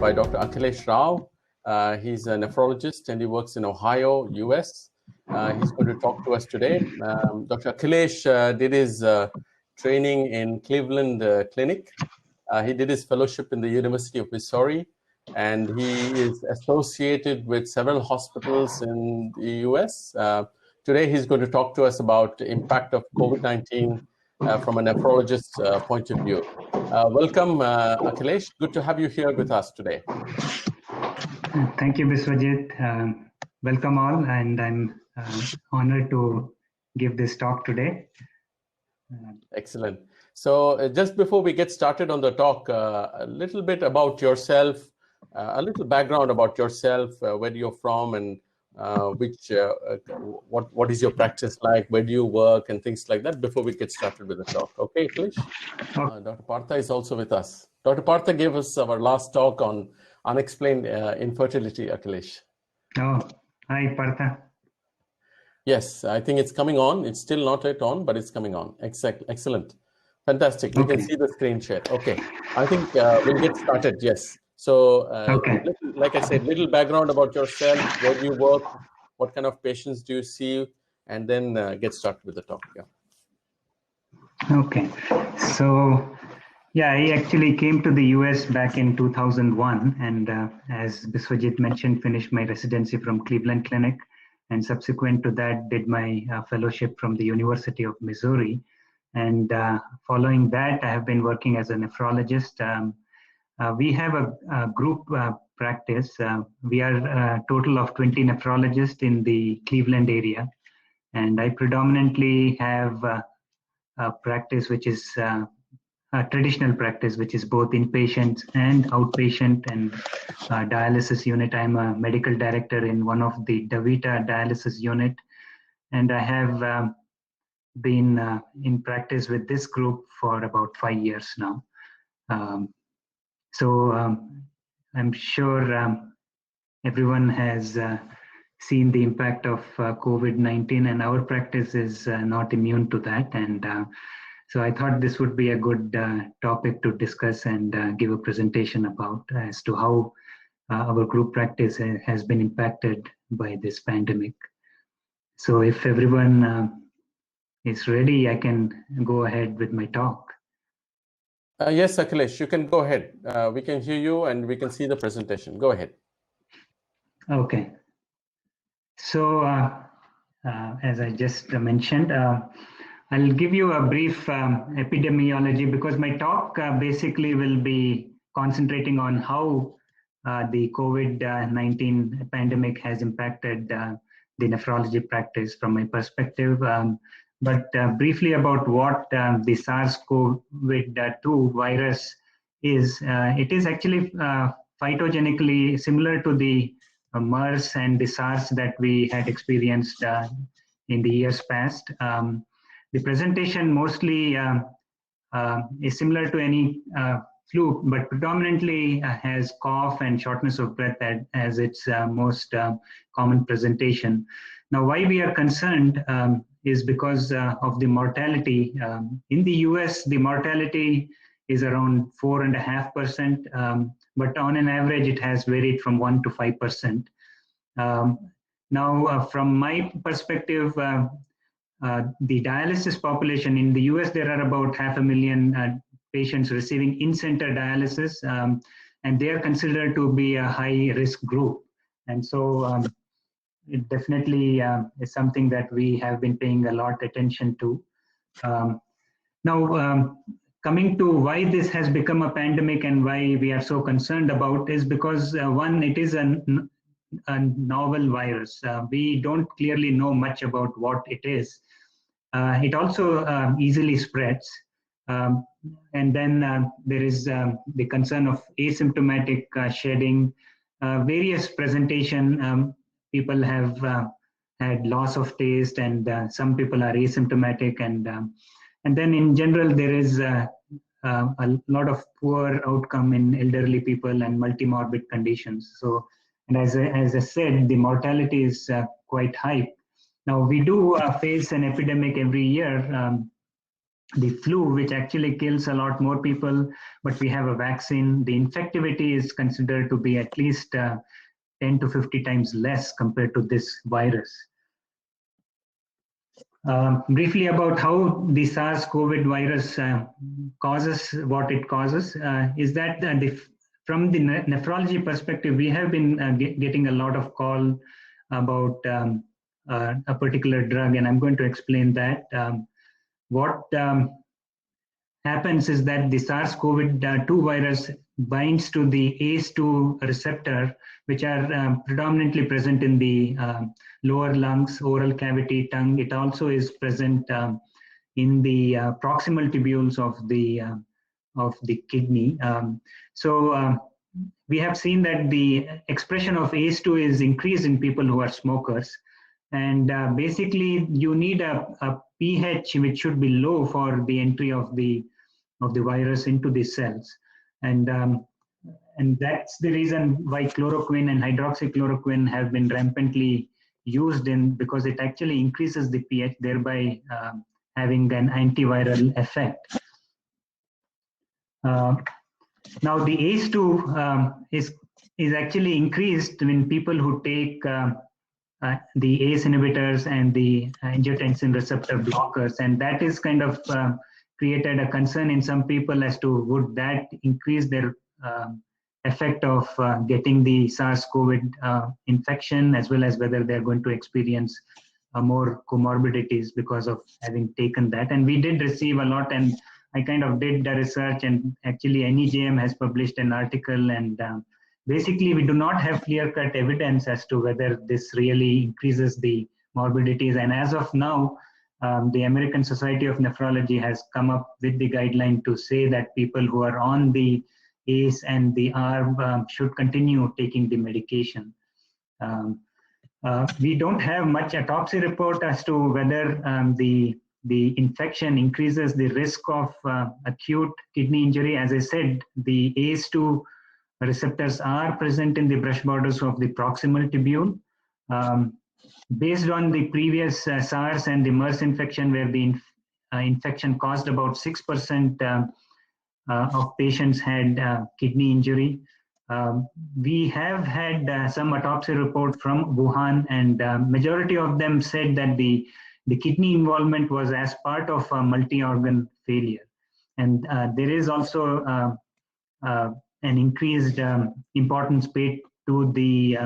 by Dr. Akhilesh Rao. He's a nephrologist and he works in Ohio, US. He's going to talk to us today. Dr. Akhilesh did his training in Cleveland Clinic. He did his fellowship in the University of Missouri, and he is associated with several hospitals in the US. Today, he's going to talk to us about the impact of COVID-19 from a nephrologist's point of view. Welcome, Akhilesh. Good to have you here with us today. Thank you, Biswajit. Welcome all, and I'm honored to give this talk today. Excellent. So just before we get started on the talk, a little bit about yourself, a little background about yourself, where you're from, and what is your practice like, where do you work, and things like that before we get started with the talk. Okay, Akhilesh? Dr. Partha is also with us. Dr. Partha gave us our last talk on unexplained infertility, Akhilesh. Oh, hi, Partha. Yes, I think it's coming on. It's still not yet on, but it's coming on. Excellent. Fantastic. We can see the screen share. Okay. I think we'll get started. Yes. So, like I said, little background about yourself, where do you work, what kind of patients do you see, and then get started with the talk. Yeah. Okay. So, yeah, I actually came to the US back in 2001, and as Biswajit mentioned, finished my residency from Cleveland Clinic, and subsequent to that, did my fellowship from the University of Missouri. And following that, I have been working as a nephrologist. We have a group practice. We are a total of 20 nephrologists in the Cleveland area. And I predominantly have a practice which is a traditional practice, which is both inpatient and outpatient and dialysis unit. I'm a medical director in one of the DaVita dialysis unit. And I have been in practice with this group for about 5 years now. So I'm sure everyone has seen the impact of COVID-19, and our practice is not immune to that. And so I thought this would be a good topic to discuss and give a presentation about as to how our group practice has been impacted by this pandemic. So if everyone is ready, I can go ahead with my talk. Yes, Akhilesh, you can go ahead. We can hear you and we can see the presentation. Go ahead. Okay. So as I just mentioned, I'll give you a brief epidemiology, because my talk basically will be concentrating on how the COVID-19 pandemic has impacted the nephrology practice from my perspective. But briefly about what the SARS-CoV-2 virus is. It is actually phytogenetically similar to the MERS and the SARS that we had experienced in the years past. The presentation mostly is similar to any flu, but predominantly has cough and shortness of breath as its most common presentation. Now, why we are concerned is because of the mortality. In the US, the mortality is around 4.5%, but on an average, it has varied from 1 to 5%. Now, from my perspective, the dialysis population in the US, there are about 500,000 patients receiving in-center dialysis, and they are considered to be a high-risk group. And so it definitely is something that we have been paying a lot attention to. Now, coming to why this has become a pandemic and why we are so concerned about is because one, it is a novel virus. We don't clearly know much about what it is. It also easily spreads. And then there is the concern of asymptomatic shedding, various presentation. People have had loss of taste, and some people are asymptomatic. And then in general, there is a lot of poor outcome in elderly people and multimorbid conditions. So, and as I said, the mortality is quite high. Now, we do face an epidemic every year. the flu, which actually kills a lot more people, but we have a vaccine. The infectivity is considered to be at least 10 to 50 times less compared to this virus. Briefly about how the SARS-CoV virus causes what it causes is that from the nephrology perspective, we have been getting a lot of call about a particular drug, and I'm going to explain that. What happens is that the SARS-CoV-2 virus binds to the ACE2 receptor, which are predominantly present in the lower lungs, oral cavity, tongue. It also is present in the proximal tubules of the kidney. We have seen that the expression of ACE2 is increased in people who are smokers. And basically, you need a pH which should be low for the entry of the virus into the cells. And that's the reason why chloroquine and hydroxychloroquine have been rampantly used because it actually increases the pH, thereby having an antiviral effect. Now the ACE2 is actually increased in people who take the ACE inhibitors and the angiotensin receptor blockers, and that is kind of created a concern in some people as to would that increase their effect of getting the SARS-CoV infection, as well as whether they're going to experience more comorbidities because of having taken that. And we did receive a lot, and I kind of did the research, and actually NEJM has published an article, and basically we do not have clear-cut evidence as to whether this really increases the morbidities. And as of now, the American Society of Nephrology has come up with the guideline to say that people who are on the ACE and the ARB should continue taking the medication. We don't have much autopsy report as to whether the infection increases the risk of acute kidney injury. As I said, the ACE2 receptors are present in the brush borders of the proximal tubule. Based on the previous SARS and the MERS infection, where the infection caused about 6% of patients had kidney injury. We have had some autopsy report from Wuhan, and majority of them said that the kidney involvement was as part of a multi-organ failure. And there is also an increased importance paid to the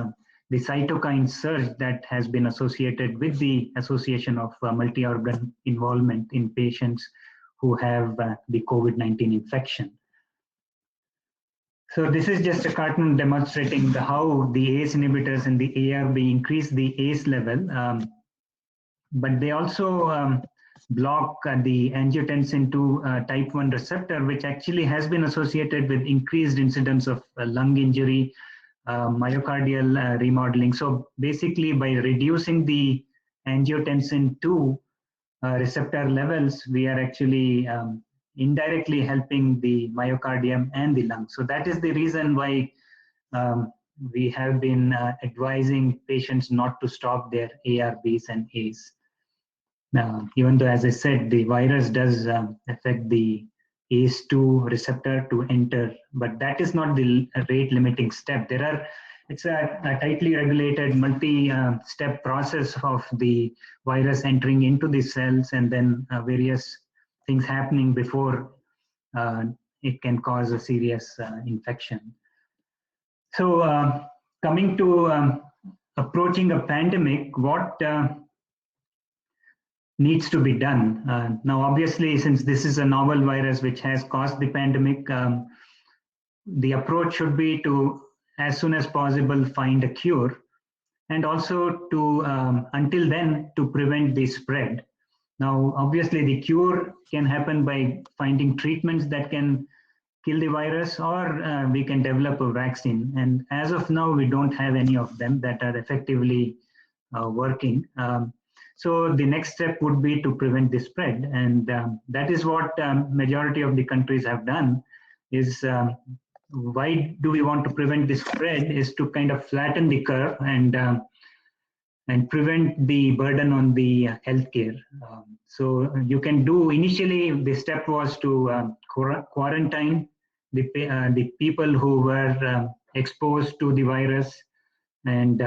cytokine surge that has been associated with the association of multi-organ involvement in patients who have the COVID-19 infection. So this is just a cartoon demonstrating how the ACE inhibitors and the ARB increase the ACE level, but they also block the angiotensin 2 type 1 receptor, which actually has been associated with increased incidence of lung injury, myocardial remodeling. So basically, by reducing the angiotensin 2 receptor levels, we are actually indirectly helping the myocardium and the lungs. So that is the reason why we have been advising patients not to stop their ARBs and ACE. Even though, as I said, the virus does affect the ACE2 receptor to enter, but that is not the rate limiting step. It's a tightly regulated multi-step process of the virus entering into the cells, and then various things happening before it can cause a serious infection. So coming to approaching a pandemic, what needs to be done? Now, obviously, since this is a novel virus which has caused the pandemic, the approach should be to, as soon as possible, find a cure, and also to, until then, to prevent the spread. Now, obviously, the cure can happen by finding treatments that can kill the virus, or we can develop a vaccine. And as of now, we don't have any of them that are effectively working. So the next step would be to prevent the spread. And that is what majority of the countries have done, is why do we want to prevent the spread, is to kind of flatten the curve. And and prevent the burden on the healthcare. So you can do, initially the step was to quarantine the people who were exposed to the virus, and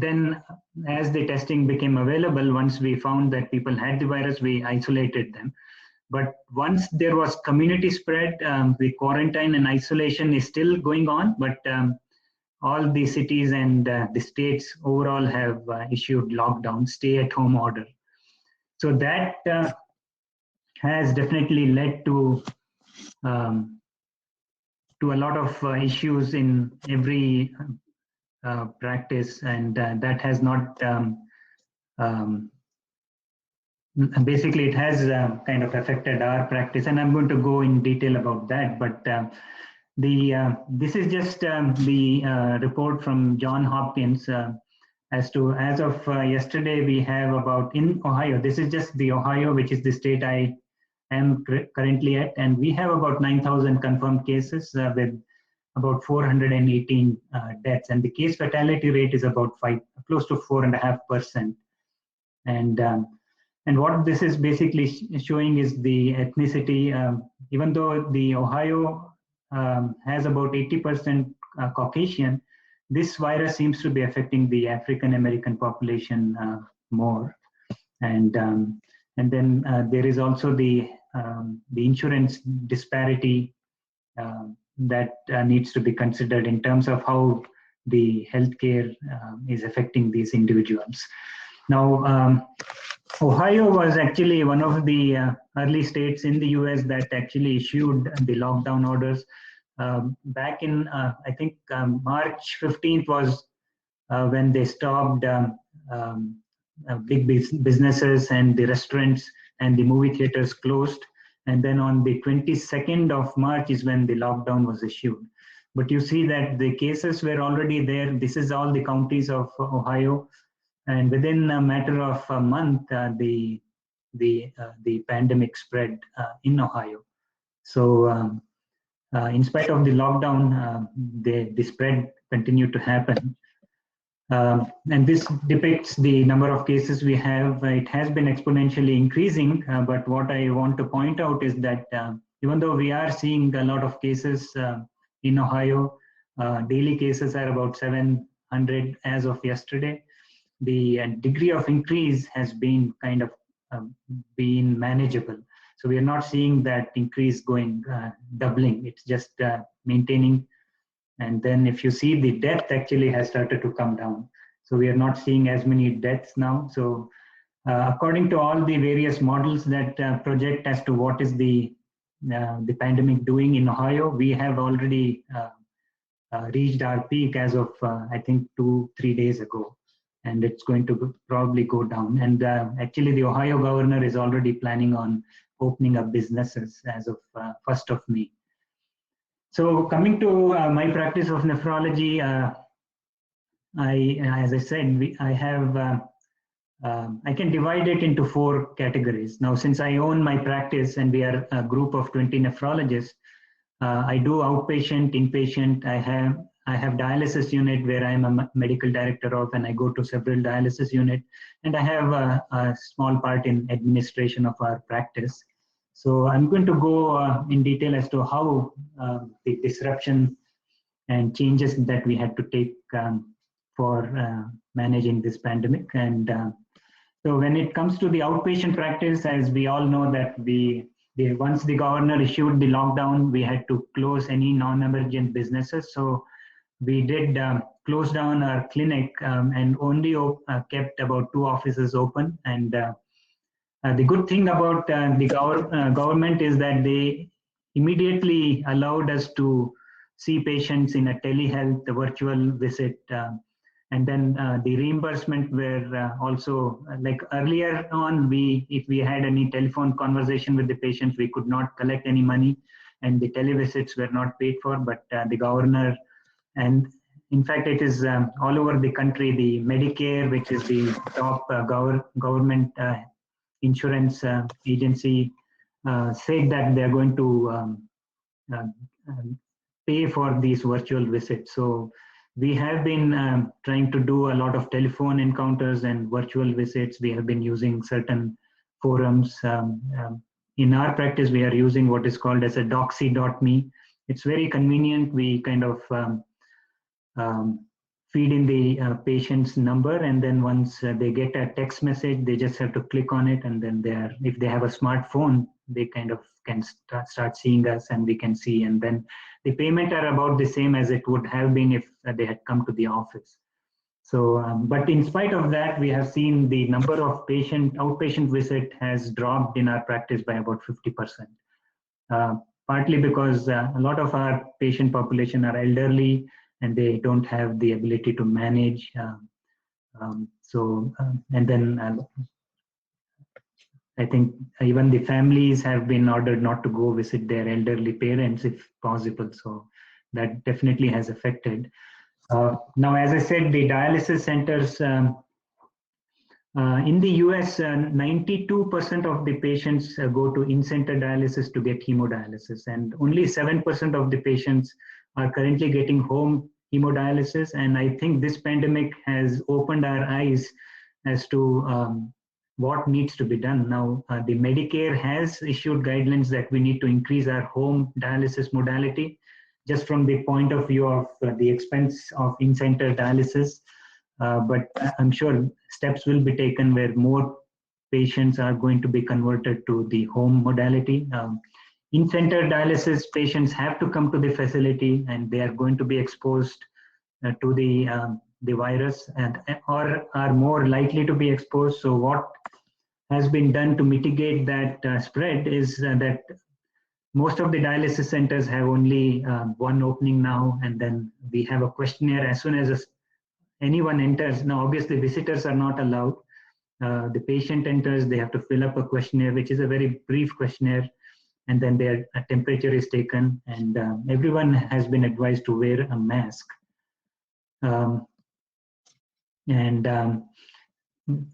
then as the testing became available, once we found that people had the virus, we isolated them. But once there was community spread, the quarantine and isolation is still going on, but all the cities and the states overall have issued lockdown, stay-at-home order. So that has definitely led to a lot of issues in every practice, and that has not basically it has kind of affected our practice, and I'm going to go in detail about that. But this is just the report from Johns Hopkins. As of yesterday, we have about, in Ohio, this is just the Ohio, which is the state I am currently at, and we have about 9,000 confirmed cases with about 418 deaths, and the case fatality rate is about close to 4.5%. And what this is basically showing is the ethnicity. Even though the Ohio has about 80% Caucasian, this virus seems to be affecting the African American population more. And then there is also the insurance disparity that needs to be considered in terms of how the healthcare is affecting these individuals. Now, Ohio was actually one of the early states in the US that actually issued the lockdown orders. Back in, I think, March 15th was when they stopped big businesses, and the restaurants and the movie theaters closed. And then on the 22nd of March is when the lockdown was issued. But you see that the cases were already there. This is all the counties of Ohio. And within a matter of a month, the pandemic spread in Ohio. So in spite of the lockdown, the spread continued to happen. And this depicts the number of cases we have. It has been exponentially increasing, but what I want to point out is that even though we are seeing a lot of cases in Ohio, daily cases are about 700 as of yesterday. The degree of increase has been kind of been manageable. So we are not seeing that increase going doubling. It's just maintaining. And then if you see, the death actually has started to come down. So we are not seeing as many deaths now. So according to all the various models that project as to what is the pandemic doing in Ohio, we have already reached our peak as of, I think, 2-3 days ago. And it's going to probably go down. And actually, the Ohio governor is already planning on opening up businesses as of 1st of May. So coming to my practice of nephrology, as I said, I can divide it into 4 categories. Now, since I own my practice and we are a group of 20 nephrologists, I do outpatient, inpatient. I have dialysis unit where I'm a medical director of, and I go to several dialysis units, and I have a small part in administration of our practice. So I'm going to go in detail as to how the disruption and changes that we had to take for managing this pandemic. And so when it comes to the outpatient practice, as we all know that once the governor issued the lockdown, we had to close any non-emergent businesses. So we did close down our clinic and only kept about 2 offices open. And the good thing about the government is that they immediately allowed us to see patients in a telehealth, a virtual visit. And then the reimbursement were also, like earlier on, if we had any telephone conversation with the patients, we could not collect any money, and the televisits were not paid for. But the governor, and in fact, it is all over the country, the Medicare, which is the top government insurance agency, said that they're going to pay for these virtual visits. So we have been trying to do a lot of telephone encounters and virtual visits. We have been using certain forums. In our practice, we are using what is called as a doxy.me. It's very convenient. We kind of um, feed in the patient's number, and then once they get a text message, they just have to click on it, and then if they have a smartphone, they kind of can start seeing us, and we can see, and then the payment are about the same as it would have been if they had come to the office. So, but in spite of that, we have seen the number of outpatient visit has dropped in our practice by about 50%. Partly because a lot of our patient population are elderly and they don't have the ability to manage. And then I think even the families have been ordered not to go visit their elderly parents if possible. So that definitely has affected. Now, as I said, the dialysis centers in the US, 92% of the patients go to in-center dialysis to get hemodialysis, and only 7% of the patients are currently getting home hemodialysis. And I think this pandemic has opened our eyes as to what needs to be done. Now, the Medicare has issued guidelines that we need to increase our home dialysis modality, just from the point of view of the expense of in-center dialysis. But I'm sure steps will be taken where more patients are going to be converted to the home modality. In-center dialysis patients have to come to the facility, and they are going to be exposed to the virus, or are more likely to be exposed. So what has been done to mitigate that spread is that most of the dialysis centers have only one opening now, and then we have a questionnaire as soon as anyone enters. Now, obviously, visitors are not allowed. The patient enters, they have to fill up a questionnaire, which is a very brief questionnaire, and then their temperature is taken, and everyone has been advised to wear a mask.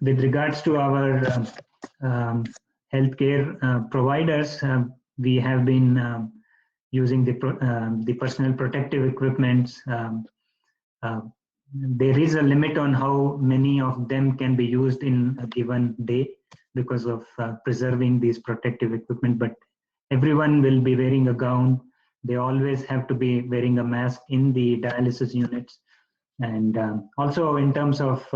With regards to our healthcare providers, we have been using the personal protective equipment. There is a limit on how many of them can be used in a given day because of preserving these protective equipment, but everyone will be wearing a gown. They always have to be wearing a mask in the dialysis units. And also in terms of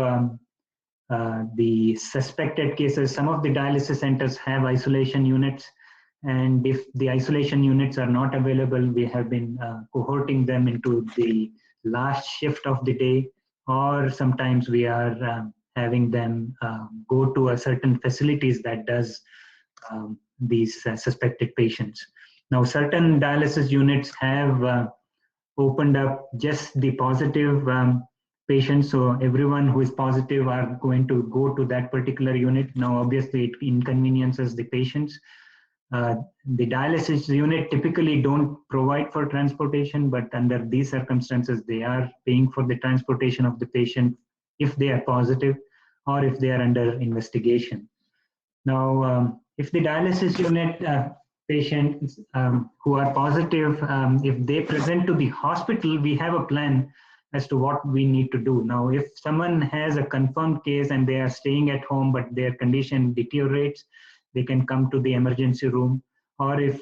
the suspected cases, some of the dialysis centers have isolation units. And if the isolation units are not available, we have been cohorting them into the last shift of the day, or sometimes we are having them go to a certain facilities that does these suspected patients. Now, certain dialysis units have opened up just the positive patients, so everyone who is positive are going to go to that particular unit. Now, obviously, it inconveniences the patients. The dialysis unit typically don't provide for transportation, but under these circumstances, they are paying for the transportation of the patient if they are positive or if they are under investigation. Now, if the dialysis unit patients who are positive, if they present to the hospital, we have a plan as to what we need to do. Now, if someone has a confirmed case and they are staying at home, but their condition deteriorates, they can come to the emergency room. Or if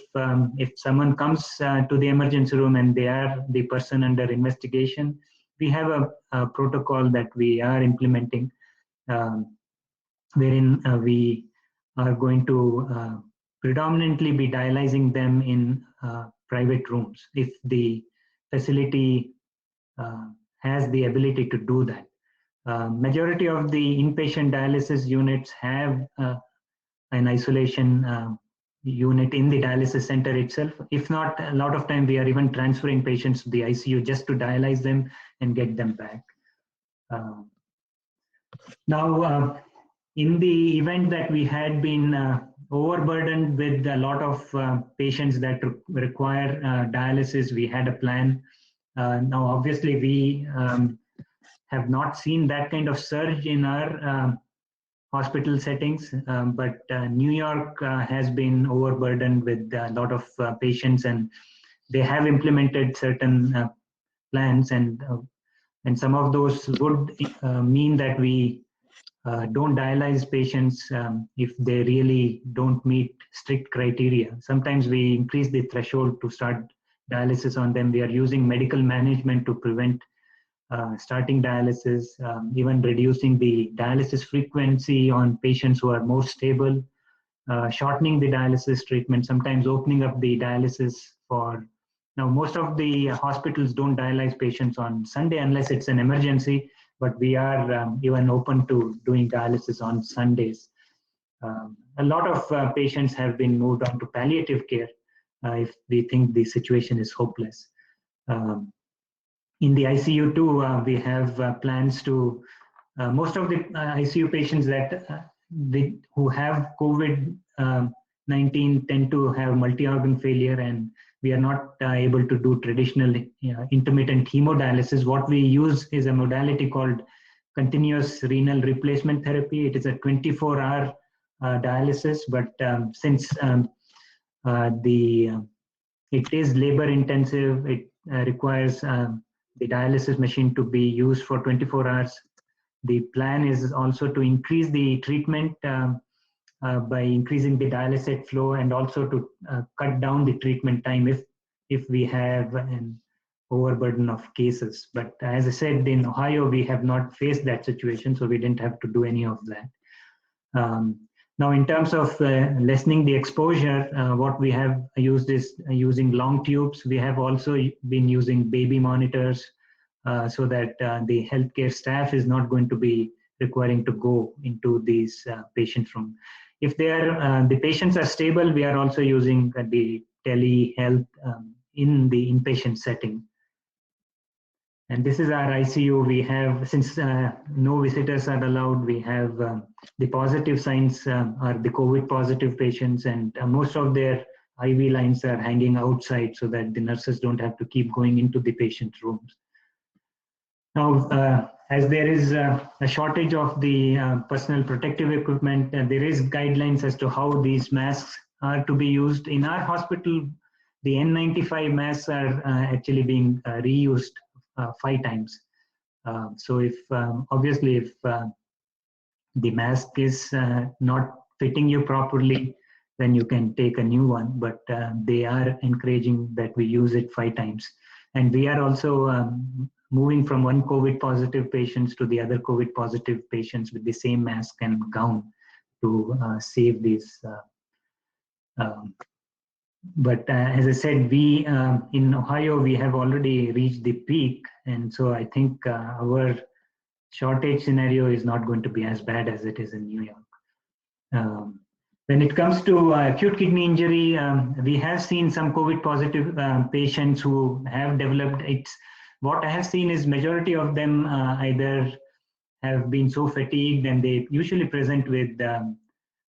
someone comes to the emergency room and they are the person under investigation, we have a protocol that we are implementing, wherein we are going to predominantly be dialyzing them in private rooms if the facility has the ability to do that. Majority of the inpatient dialysis units have an isolation unit in the dialysis center itself. If not, a lot of time we are even transferring patients to the ICU just to dialyze them and get them back. Now, in the event that we had been overburdened with a lot of patients that require dialysis, we had a plan. Now, obviously, we have not seen that kind of surge in our hospital settings, but New York has been overburdened with a lot of patients, and they have implemented certain plans. And And some of those would mean that we don't dialyze patients if they really don't meet strict criteria. Sometimes we increase the threshold to start dialysis on them. We are using medical management to prevent starting dialysis, even reducing the dialysis frequency on patients who are more stable, shortening the dialysis treatment, sometimes opening up the dialysis for. Now, most of the hospitals don't dialyze patients on Sunday unless it's an emergency, but we are even open to doing dialysis on Sundays. A lot of patients have been moved on to palliative care if we think the situation is hopeless. In the ICU too, we have plans to, most of the ICU patients that who have COVID-19 tend to have multi-organ failure, and we are not able to do traditional intermittent hemodialysis. What we use is a modality called continuous renal replacement therapy. It is a 24-hour dialysis, but since it is labor intensive, it requires the dialysis machine to be used for 24 hours. The plan is also to increase the treatment by increasing the dialysate flow, and also to cut down the treatment time if we have an overburden of cases. But as I said, in Ohio, we have not faced that situation, so we didn't have to do any of that. Now, in terms of lessening the exposure, what we have used is using long tubes. We have also been using baby monitors so that the healthcare staff is not going to be requiring to go into these patient rooms. If they are, the patients are stable, we are also using the telehealth in the inpatient setting. And this is our ICU. We have, since no visitors are allowed, we have the positive signs are the COVID positive patients, and most of their IV lines are hanging outside so that the nurses don't have to keep going into the patient rooms. Now, as there is a shortage of the personal protective equipment, there is guidelines as to how these masks are to be used. In our hospital, the N95 masks are actually being reused 5 times. So if obviously if the mask is not fitting you properly, then you can take a new one, but they are encouraging that we use it 5 times. And we are also moving from one COVID positive patients to the other COVID positive patients with the same mask and gown to save these. But as I said, we in Ohio, we have already reached the peak. And so I think our shortage scenario is not going to be as bad as it is in New York. When it comes to acute kidney injury, we have seen some COVID positive patients who have developed it. What I have seen is majority of them either have been so fatigued, and they usually present with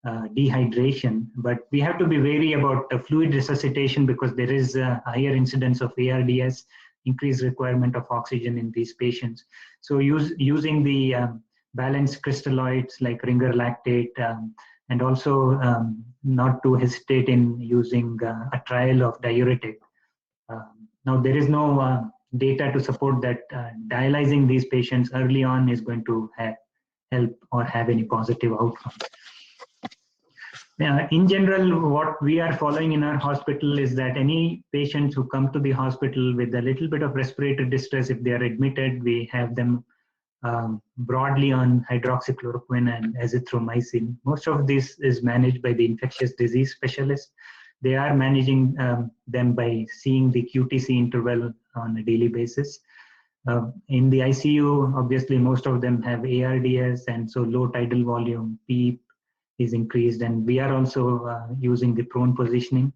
dehydration, but we have to be wary about fluid resuscitation because there is a higher incidence of ARDS, increased requirement of oxygen in these patients. So using the balanced crystalloids like ringer lactate, and also not to hesitate in using a trial of diuretic. Now, there is no data to support that dialyzing these patients early on is going to help or have any positive outcome. In general, what we are following in our hospital is that any patients who come to the hospital with a little bit of respiratory distress, if they are admitted, we have them broadly on hydroxychloroquine and azithromycin. Most of this is managed by the infectious disease specialist. They are managing them by seeing the QTC interval on a daily basis. In the ICU, obviously, most of them have ARDS, and so low tidal volume, PEEP is increased, and we are also using the prone positioning.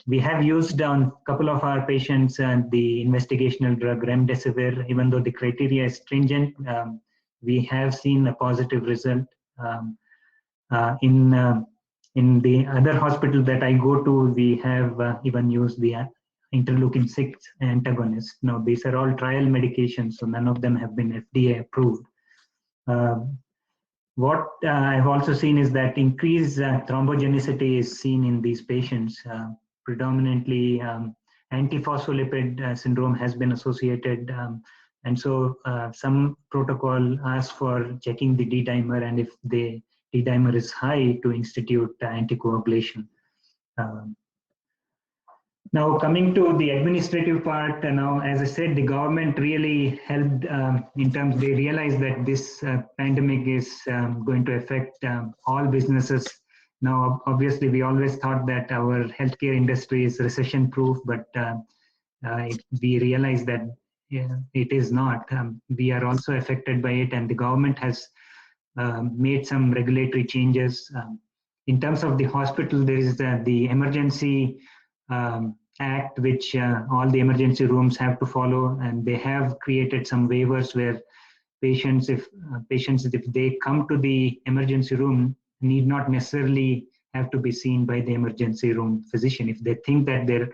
We have used on a couple of our patients the investigational drug remdesivir. Even though the criteria is stringent, we have seen a positive result. In the other hospital that I go to, we have even used the interleukin-6 antagonist. Now, these are all trial medications, so none of them have been FDA approved. What I've also seen is that increased thrombogenicity is seen in these patients. Predominantly, antiphospholipid syndrome has been associated. And so some protocol asks for checking the D-dimer, and if the D-dimer is high, to institute anticoagulation. Now coming to the administrative part, now as I said, the government really helped in terms, they realized that this pandemic is going to affect all businesses. Now, obviously, we always thought that our healthcare industry is recession proof, but we realize that it is not. We are also affected by it, and the government has made some regulatory changes. In terms of the hospital, there is the emergency act, which all the emergency rooms have to follow, and they have created some waivers where patients, if they come to the emergency room, need not necessarily have to be seen by the emergency room physician. If they think that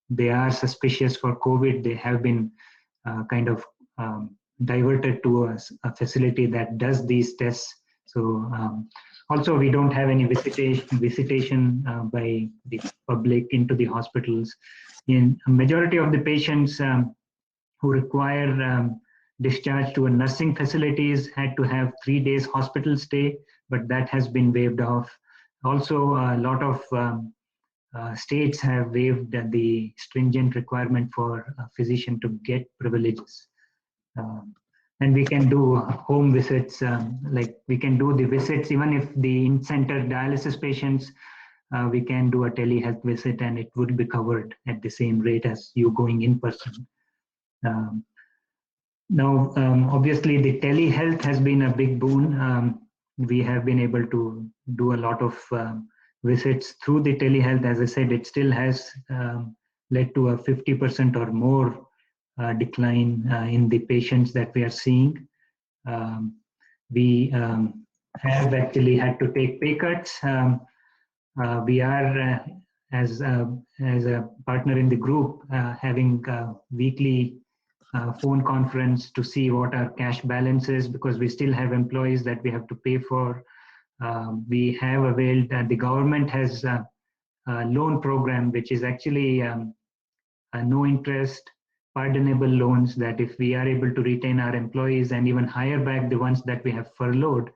they are suspicious for COVID, they have been kind of diverted to a facility that does these tests. So also, we don't have any visitation by the public into the hospitals. In a majority of the patients who require discharge to a nursing facilities had to have 3 days hospital stay, but that has been waived off. Also, a lot of states have waived the stringent requirement for a physician to get privileges. And we can do home visits, like we can do the visits, even if the in-center dialysis patients, we can do a telehealth visit and it would be covered at the same rate as you going in person. Now, obviously, the telehealth has been a big boon. We have been able to do a lot of visits through the telehealth. As I said, it still has led to a 50% or more decline in the patients that we are seeing. We have actually had to take pay cuts. We are, as a partner in the group, having weekly phone conference to see what our cash balance is, because we still have employees that we have to pay for. We have availed, the government has a loan program, which is actually no interest, pardonable loans, that if we are able to retain our employees and even hire back the ones that we have furloughed,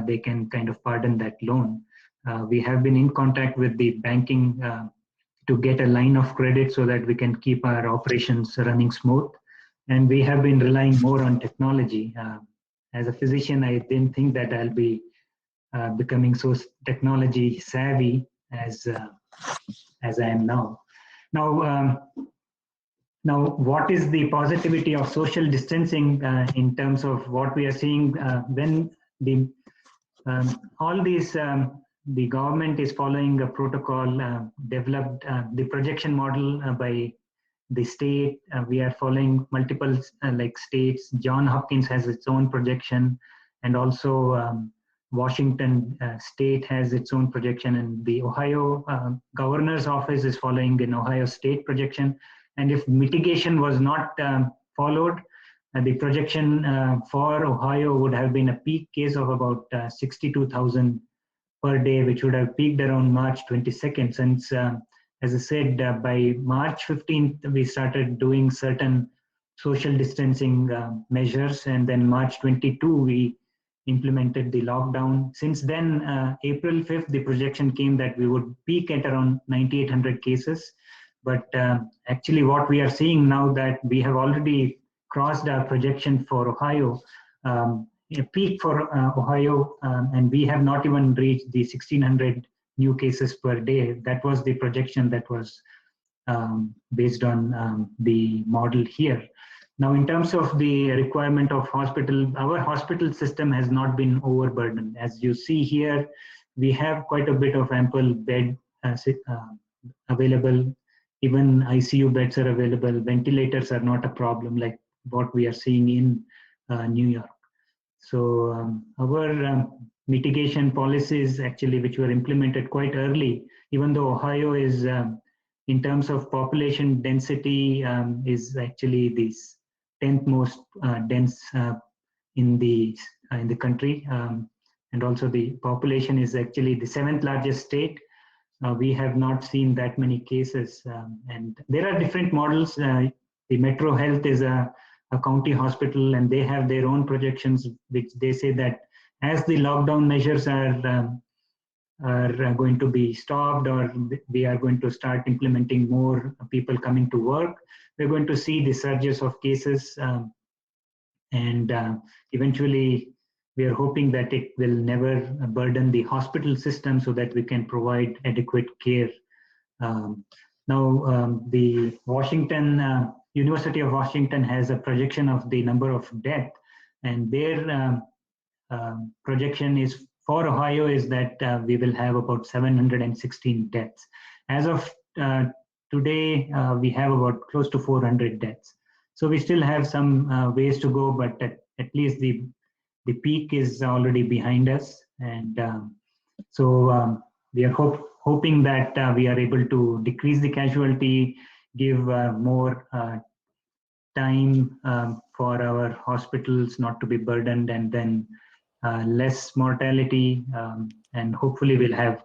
they can kind of pardon that loan. We have been in contact with the banking to get a line of credit so that we can keep our operations running smooth. And we have been relying more on technology. As a physician, I didn't think that I'll be becoming so technology savvy as I am now. Now, what is the positivity of social distancing in terms of what we are seeing when the all these the government is following a protocol developed, the projection model by the state. We are following multiple like states. John Hopkins has its own projection, and also Washington state has its own projection, and the Ohio governor's office is following an Ohio state projection. And if mitigation was not followed, the projection for Ohio would have been a peak case of about 62,000 per day, which would have peaked around March 22nd. Since, as I said, by March 15th, we started doing certain social distancing measures, and then March 22, we implemented the lockdown. Since then, April 5th, the projection came that we would peak at around 9,800 cases. But actually what we are seeing now, that we have already crossed our projection for Ohio, a peak for Ohio, and we have not even reached the 1,600 new cases per day. That was the projection that was based on the model here. Now, in terms of the requirement of hospital, our hospital system has not been overburdened. As you see here, we have quite a bit of ample bed available. Even ICU beds are available. Ventilators are not a problem like what we are seeing in New York. So our mitigation policies actually, which were implemented quite early, even though Ohio is, in terms of population density, is actually the 10th most dense in the country, and also the population is actually the 7th largest state. We have not seen that many cases, and there are different models. The Metro Health is a a county hospital, and they have their own projections, which they say that as the lockdown measures are going to be stopped, or we are going to start implementing more people coming to work, we're going to see the surges of cases, and eventually we are hoping that it will never burden the hospital system so that we can provide adequate care. Now, the University of Washington has a projection of the number of deaths, and their projection is for Ohio is that we will have about 716 deaths. As of today, we have about close to 400 deaths. So we still have some ways to go, but at least the peak is already behind us. And so we are hoping that we are able to decrease the casualty, give more time for our hospitals not to be burdened, and then less mortality, and hopefully we'll have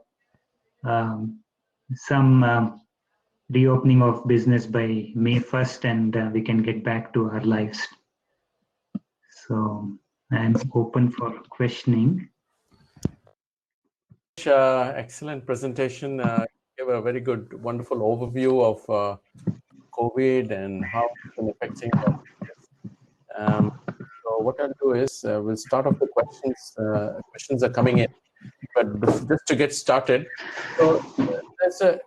some reopening of business by May 1st, and we can get back to our lives. So I'm open for questioning. Excellent presentation. You gave a very good, wonderful overview of COVID and how it's been affecting our lives. So what I'll do is we'll start off the questions. Questions are coming in, but just to get started. So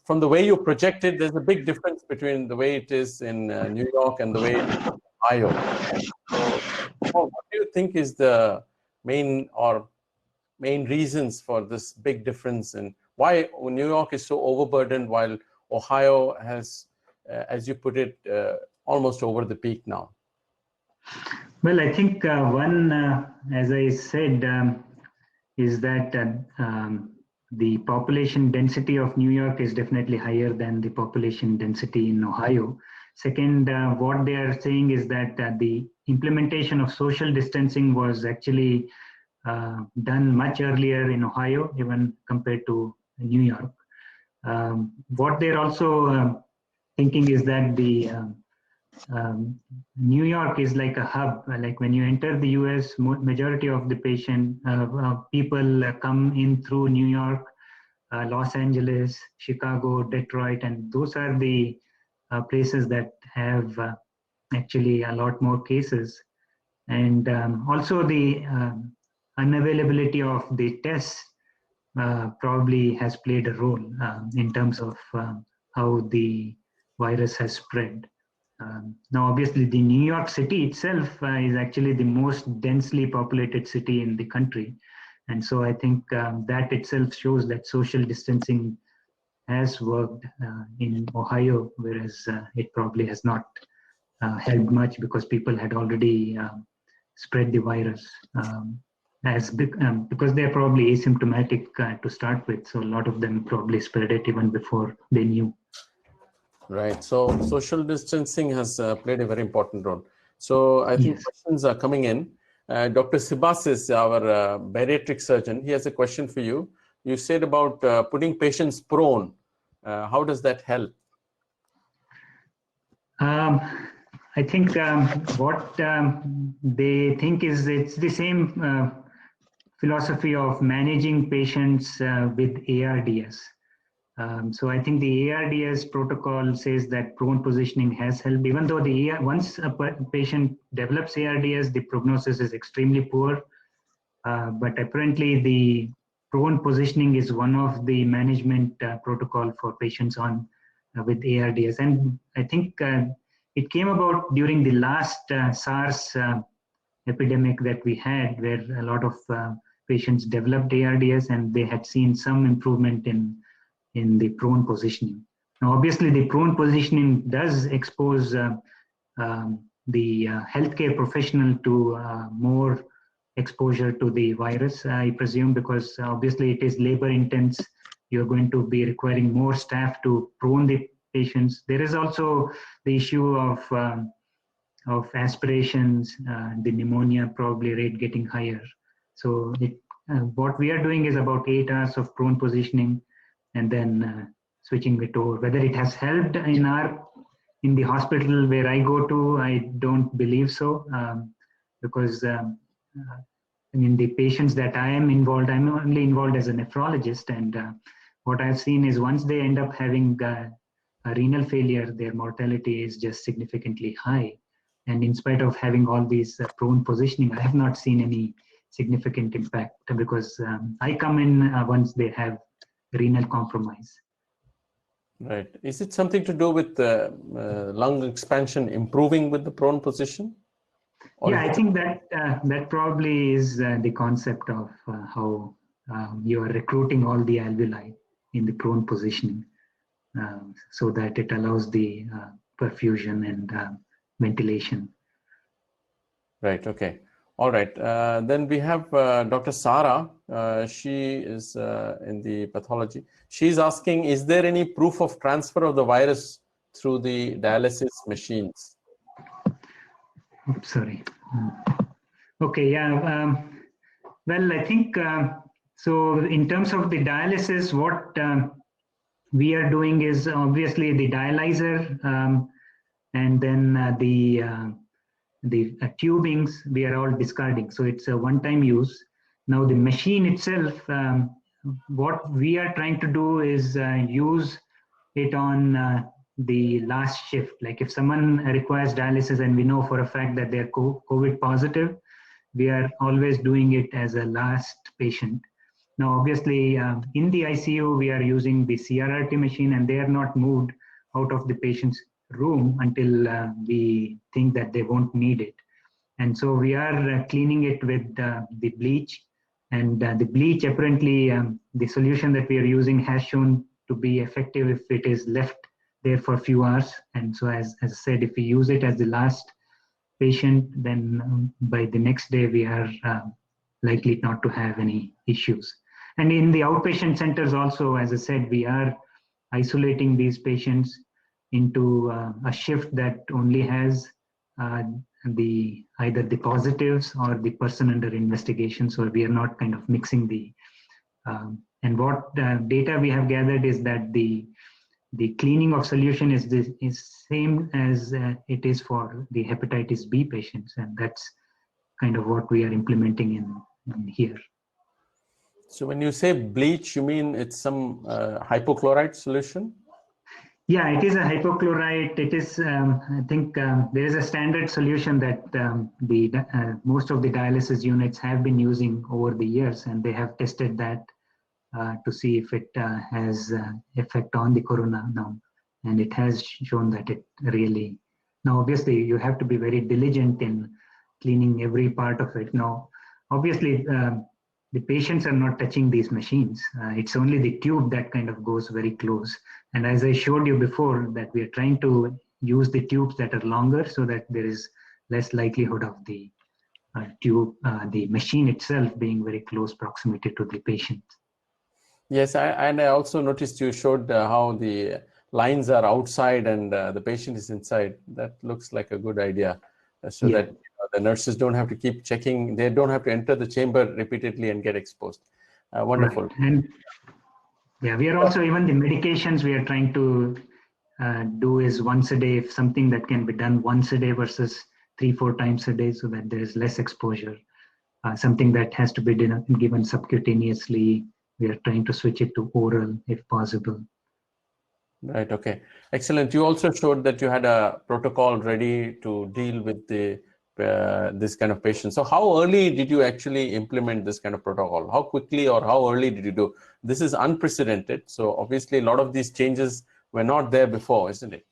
from the way you projected, there's a big difference between the way it is in New York and the way it is in Ohio. So, what do you think is the main reasons for this big difference, and why New York is so overburdened while Ohio has, as you put it, almost over the peak now? Well, I think one, as I said, is that the population density of New York is definitely higher than the population density in Ohio. Second, what they are saying is that the implementation of social distancing was actually done much earlier in Ohio, even compared to New York. What they're also thinking is that the New York is like a hub. Like when you enter the US, majority of the people come in through New York, Los Angeles, Chicago, Detroit, and those are the places that have actually a lot more cases. And also the unavailability of the tests probably has played a role in terms of how the virus has spread. Now, obviously, the New York City itself is actually the most densely populated city in the country. And so I think that itself shows that social distancing has worked in Ohio, whereas it probably has not helped much because people had already spread the virus because they're probably asymptomatic to start with. So a lot of them probably spread it even before they knew. Right. So social distancing has played a very important role. So I think questions are coming in. Dr. Sibasis, our bariatric surgeon, he has a question for you. You said about putting patients prone. How does that help? I think what they think is it's the same philosophy of managing patients with ARDS. So I think the ARDS protocol says that prone positioning has helped, even though once a patient develops ARDS, the prognosis is extremely poor. But apparently the prone positioning is one of the management protocol for patients on with ARDS. And I think it came about during the last SARS epidemic that we had, where a lot of patients developed ARDS and they had seen some improvement in the prone positioning. Now, obviously, the prone positioning does expose the healthcare professional to more exposure to the virus, I presume, because obviously it is labor intense. You're going to be requiring more staff to prone the patients. There is also the issue of aspirations, the pneumonia probably rate getting higher. So what we are doing is about 8 hours of prone positioning and then switching it over. Whether it has helped in our in the hospital where I go to, I don't believe so, because I mean, the patients that I am involved, I'm only involved as a nephrologist, and what I've seen is once they end up having a renal failure, their mortality is just significantly high. And in spite of having all these prone positioning, I have not seen any significant impact because I come in once they have renal compromise. Right. Is it something to do with the lung expansion improving with the prone position? Or Yeah, I think that that probably is the concept of how you are recruiting all the alveoli in the prone positioning, so that it allows the perfusion and ventilation. Right. Okay. All right. Then we have Dr. Sara. She is in the pathology. She's asking, is there any proof of transfer of the virus through the dialysis machines? Oops, sorry. Okay. Yeah. Well, I think so. In terms of the dialysis, what we are doing is obviously the dialyzer, and then the tubings we are all discarding. So it's a one-time use. Now the machine itself, what we are trying to do is use it on the last shift. Like if someone requires dialysis and we know for a fact that they're COVID positive, we are always doing it as a last patient. Now, obviously, in the ICU, we are using the CRRT machine and they are not moved out of the patient's room until we think that they won't need it. And so we are cleaning it with the bleach. And the bleach, apparently, the solution that we are using has shown to be effective if it is left there for a few hours. And so, as I said, if we use it as the last patient, then by the next day, we are likely not to have any issues. And in the outpatient centers also, as I said, we are isolating these patients into a shift that only has either the positives or the person under investigation. So we are not kind of mixing the, and what data we have gathered is that the cleaning of solution is same as it is for the hepatitis B patients. And that's kind of what we are implementing in here. So when you say bleach, you mean it's some hypochlorite solution? Yeah, it is a hypochlorite. It is, I think there is a standard solution that most of the dialysis units have been using over the years, and they have tested that to see if it has effect on the corona now. And it has shown that it really, now obviously you have to be very diligent in cleaning every part of it. Now, obviously, the patients are not touching these machines. It's only the tube that kind of goes very close. And as I showed you before, that we are trying to use the tubes that are longer so that there is less likelihood of the tube, the machine itself being very close proximity to the patient. Yes, and I also noticed you showed how the lines are outside and the patient is inside. That looks like a good idea, so that the nurses don't have to keep checking. They don't have to enter the chamber repeatedly and get exposed. Wonderful. Right. And yeah, we are also, even the medications we are trying to do is once a day, if something that can be done once a day versus 3-4 times a day, so that there is less exposure. Something that has to be given subcutaneously, we are trying to switch it to oral if possible. Right. Okay. Excellent. You also showed that you had a protocol ready to deal with the this kind of patient. So how early did you actually implement this kind of protocol? How quickly or how early did you do? This is unprecedented. So obviously a lot of these changes were not there before, isn't it?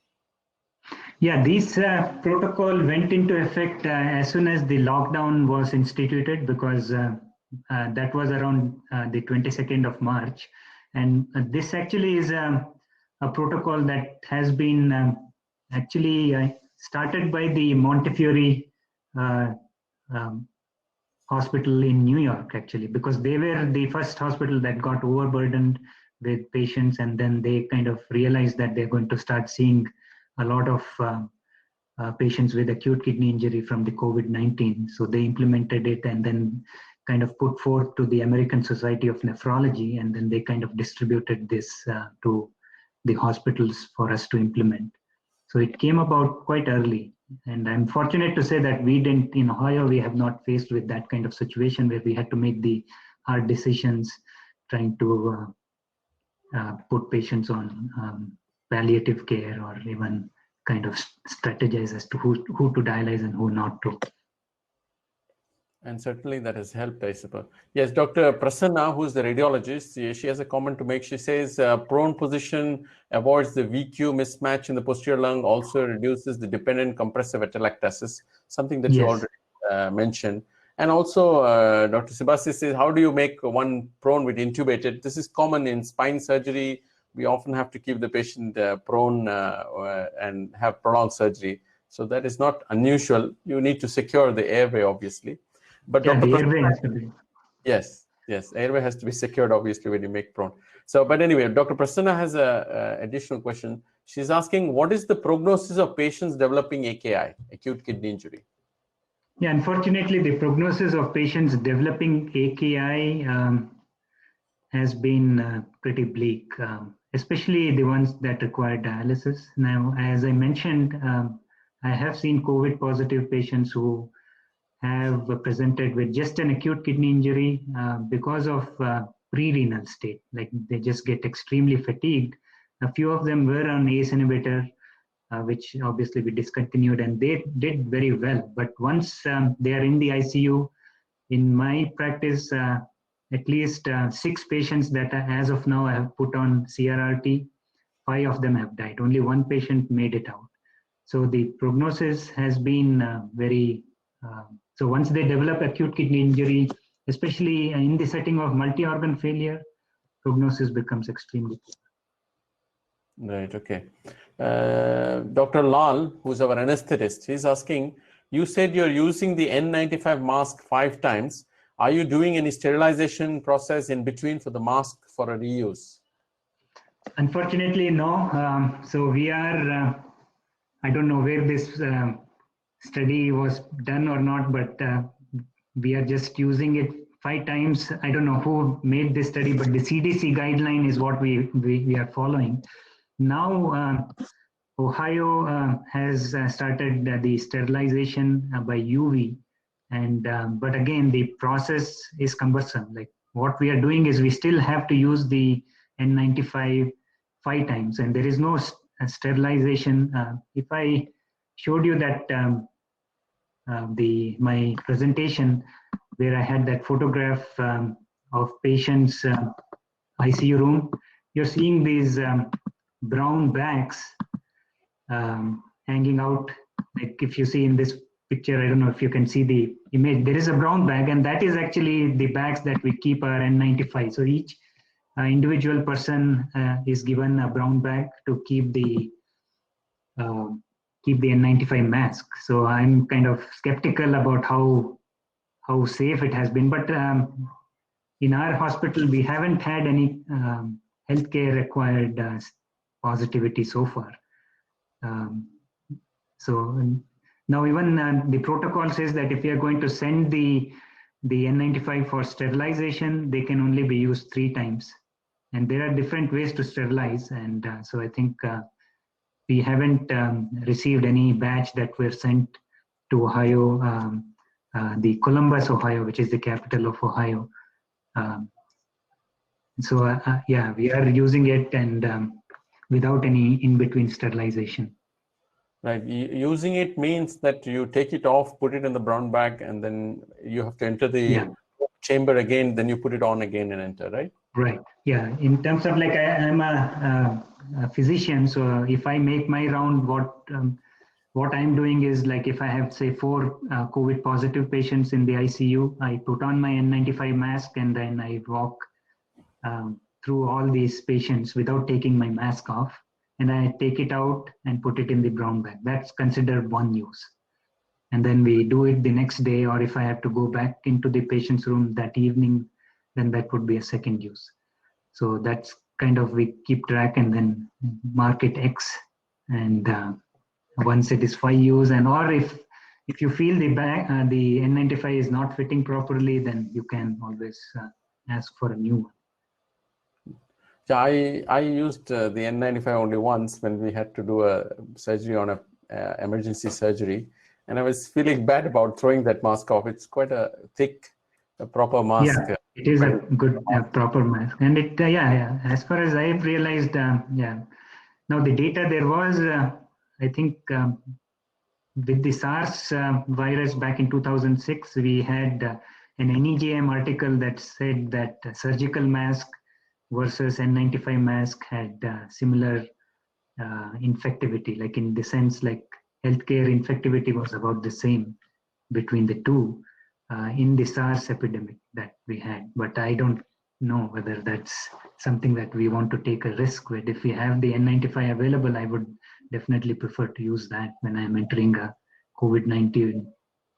Yeah, this protocol went into effect as soon as the lockdown was instituted, because that was around the 22nd of March. And this actually is a protocol that has been actually started by the Montefiore hospital in New York, actually, because they were the first hospital that got overburdened with patients, and then they kind of realized that they're going to start seeing a lot of patients with acute kidney injury from the COVID-19. So they implemented it and then kind of put forth to the American Society of Nephrology, and then they kind of distributed this to the hospitals for us to implement. So it came about quite early. And I'm fortunate to say that we didn't, in Ohio, we have not faced with that kind of situation where we had to make the hard decisions trying to put patients on palliative care or even kind of strategize as to who to dialyze and who not to. And certainly that has helped, I suppose. Yes, Dr. Prasanna, who's the radiologist, she has a comment to make. She says prone position avoids the VQ mismatch in the posterior lung, also reduces the dependent compressive atelectasis, something that you Yes. already mentioned. And also, Dr. Sebastis says, how do you make one prone with intubated? This is common in spine surgery. We often have to keep the patient prone and have prolonged surgery. So that is not unusual. You need to secure the airway, obviously. But Yeah, Dr. the airway has to be. Yes, airway has to be secured, obviously, when you make prone. So, but anyway, Dr. Prasanna has a additional question. She's asking, what is the prognosis of patients developing AKI, acute kidney injury? Yeah, unfortunately, the prognosis of patients developing AKI has been pretty bleak, especially the ones that require dialysis. Now, as I mentioned, I have seen COVID positive patients who have presented with just an acute kidney injury because of pre-renal state, like they just get extremely fatigued. A few of them were on ACE inhibitor, which obviously we discontinued, and they did very well. But once they are in the ICU, in my practice, at least 6 patients that as of now I have put on CRRT, 5 of them have died. Only 1 patient made it out. So the prognosis has been very. So once they develop acute kidney injury, especially in the setting of multi-organ failure, prognosis becomes extremely poor. Right, okay. Dr. Lal, who's our anesthetist, he's asking, you said you're using the N95 mask 5 times. Are you doing any sterilization process in between for the mask for a reuse? Unfortunately, no. So we are, I don't know where this study was done or not, but we are just using it 5 times. I don't know who made this study, but the CDC guideline is what we are following. Now, Ohio has started the sterilization by UV, and but again, the process is cumbersome. Like what we are doing is we still have to use the N95 5 times, and there is no sterilization. If I showed you that my presentation where I had that photograph of patients' ICU room, you're seeing these brown bags hanging out. Like if you see in this picture, I don't know if you can see the image, there is a brown bag, and that is actually the bags that we keep our N95. So each individual person is given a brown bag to keep the N95 mask. So I'm kind of skeptical about how safe it has been. But in our hospital, we haven't had any healthcare required positivity so far. So now even the protocol says that if you are going to send the N95 for sterilization, they can only be used 3 times. And there are different ways to sterilize. And so I think we haven't received any batch that were sent to Ohio, the Columbus, Ohio, which is the capital of Ohio. So yeah, we are using it and without any in-between sterilization. Right. Using it means that you take it off, put it in the brown bag, and then you have to enter the chamber again, then you put it on again and enter, right? Right. Yeah. In terms of like, I'm a physician, so if I make my round, what I'm doing is like if I have say 4 COVID positive patients in the ICU, I put on my N95 mask and then I walk through all these patients without taking my mask off, and I take it out and put it in the brown bag. That's considered one use. And then we do it the next day, or if I have to go back into the patient's room that evening, then that would be a second use. So that's kind of, we keep track and then mark it X. And once it is 5 use, and or if you feel the N95 is not fitting properly, then you can always ask for a new one. Yeah, I used the N95 only once when we had to do a surgery on a emergency surgery, and I was feeling bad about throwing that mask off. It's quite a thick, a proper mask. Yeah, it is a good proper mask, and it yeah. As far as I've realized, yeah. Now the data there was, I think, with the SARS virus back in 2006, we had an NEJM article that said that surgical mask versus N95 mask had similar infectivity, like in the sense like healthcare infectivity was about the same between the two in the SARS epidemic that we had. But I don't know whether that's something that we want to take a risk with. If we have the N95 available, I would definitely prefer to use that when I'm entering a COVID-19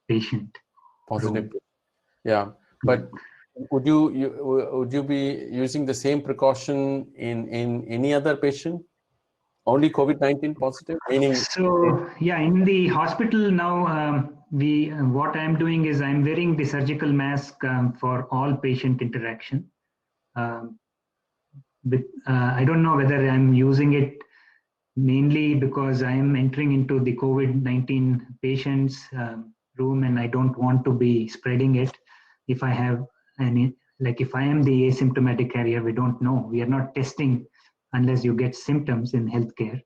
patient. Positive. Yeah, but would you be using the same precaution in any other patient? Only COVID-19 positive, meaning. So yeah, in the hospital now, we what I'm doing is I'm wearing the surgical mask for all patient interaction. Um, I don't know whether I'm using it mainly because I'm entering into the COVID-19 patients room and I don't want to be spreading it. If I have any, like if I am the asymptomatic carrier, we don't know. We are not testing unless you get symptoms in healthcare.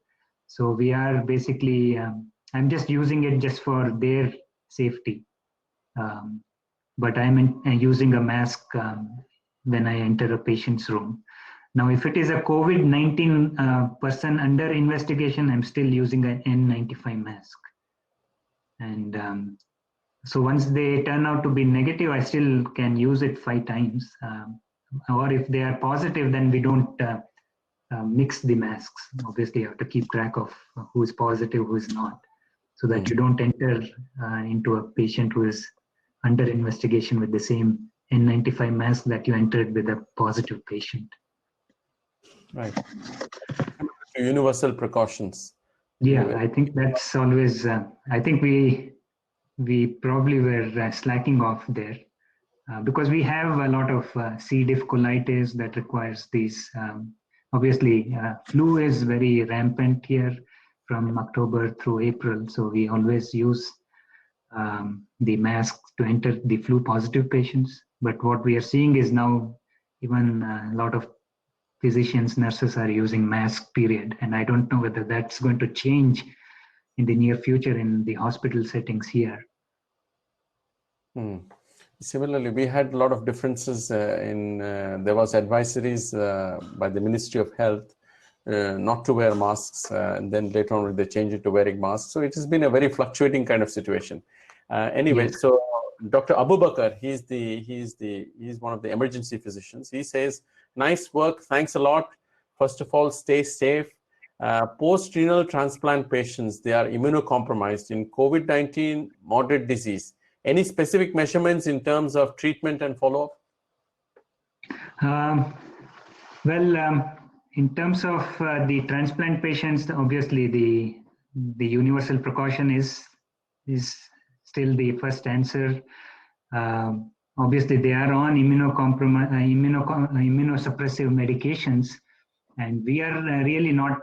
So we are basically, I'm just using it just for their safety. But I'm using a mask when I enter a patient's room. Now, if it is a COVID-19 person under investigation, I'm still using an N95 mask. And so once they turn out to be negative, I still can use it 5 times. Or if they are positive, then we don't mix the masks. Obviously, you have to keep track of who is positive, who is not, so that you don't enter into a patient who is under investigation with the same N95 mask that you entered with a positive patient. Right. Universal precautions. Yeah, I think that's always. I think we probably were slacking off there because we have a lot of C. diff colitis that requires these. Obviously, flu is very rampant here from October through April, so we always use the mask to enter the flu positive patients. But what we are seeing is now even a lot of physicians, nurses are using mask, period. And I don't know whether that's going to change in the near future in the hospital settings here. Similarly, we had a lot of differences there was advisories by the Ministry of Health not to wear masks, and then later on they changed it to wearing masks. So it has been a very fluctuating kind of situation. Anyway, yes. So Dr. Abubakar, he's one of the emergency physicians. He says, nice work, thanks a lot. First of all, stay safe. Post-renal transplant patients, they are immunocompromised in COVID-19 moderate disease. Any specific measurements in terms of treatment and follow-up? In terms of the transplant patients, obviously the universal precaution is still the first answer. Obviously, they are on immunosuppressive medications, and we are really not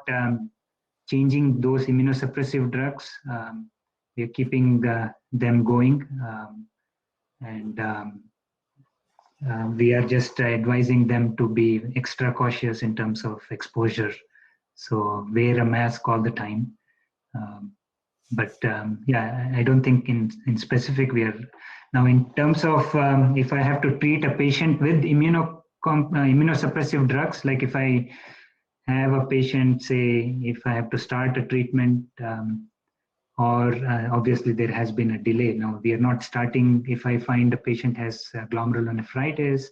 changing those immunosuppressive drugs. We are keeping them going, and we are just advising them to be extra cautious in terms of exposure. So wear a mask all the time. Yeah, I don't think in specific we are. Now, in terms of if I have to treat a patient with immunosuppressive drugs, like if I have a patient, say, if I have to start a treatment, or obviously there has been a delay. Now, we are not starting, if I find a patient has glomerulonephritis,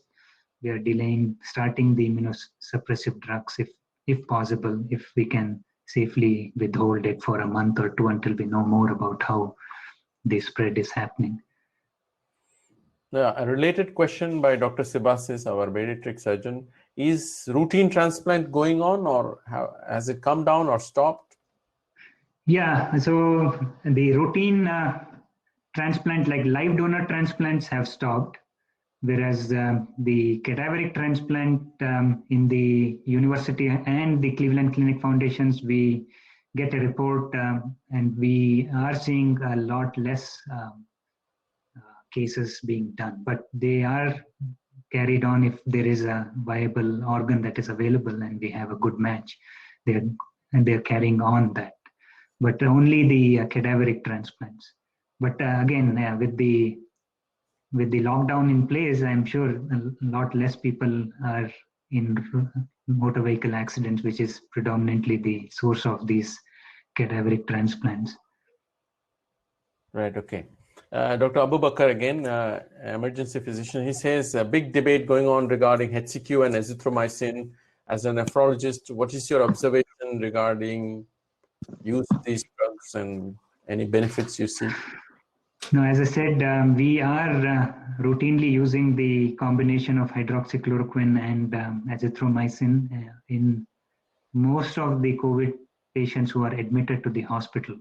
we are delaying starting the immunosuppressive drugs if possible, if we can safely withhold it for a month or 2 until we know more about how the spread is happening. Yeah, a related question by Dr. Sibasis, our pediatric surgeon. Is routine transplant going on, or has it come down or stopped? Yeah, so the routine transplant, like live donor transplants, have stopped. whereas the cadaveric transplant in the university and the Cleveland Clinic Foundations, we get a report and we are seeing a lot less cases being done, but they are carried on if there is a viable organ that is available and we have a good match. They're carrying on that, but only the cadaveric transplants. But again, with the lockdown in place, I'm sure a lot less people are in motor vehicle accidents, which is predominantly the source of these cadaveric transplants. Right, okay. Dr. Abu Bakr again, emergency physician, he says a big debate going on regarding HCQ and azithromycin. As a nephrologist, what is your observation regarding use of these drugs and any benefits you see? No, as I said, we are routinely using the combination of hydroxychloroquine and azithromycin in most of the COVID patients who are admitted to the hospital.